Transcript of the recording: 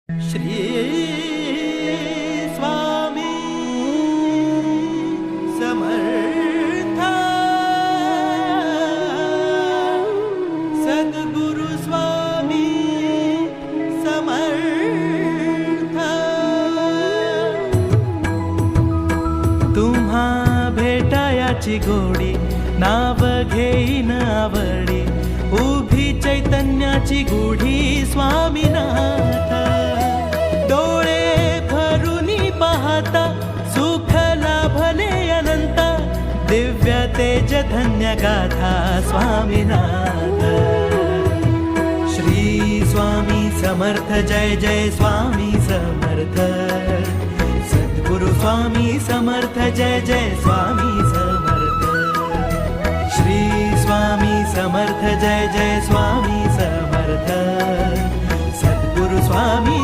श्री स्वामी समर्थ सद्गुरु स्वामी समर्थ। तुम्हा भेटायाची गोडी नाव घेईन आवडी उभी चैतन्याची गुढी स्वामीनाथ। डोळे भरूनी पाहता सुख लाभले अनंत दिव्य तेज धन्य गाथा स्वामीनाथ। श्री स्वामी समर्थ जय जय स्वामी समर्थ। सद्गुरु स्वामी समर्थ जय जय स्वामी समर्थ। श्री स्वामी समर्थ जय जय स्वामी समर्थ। सद्गुरु स्वामी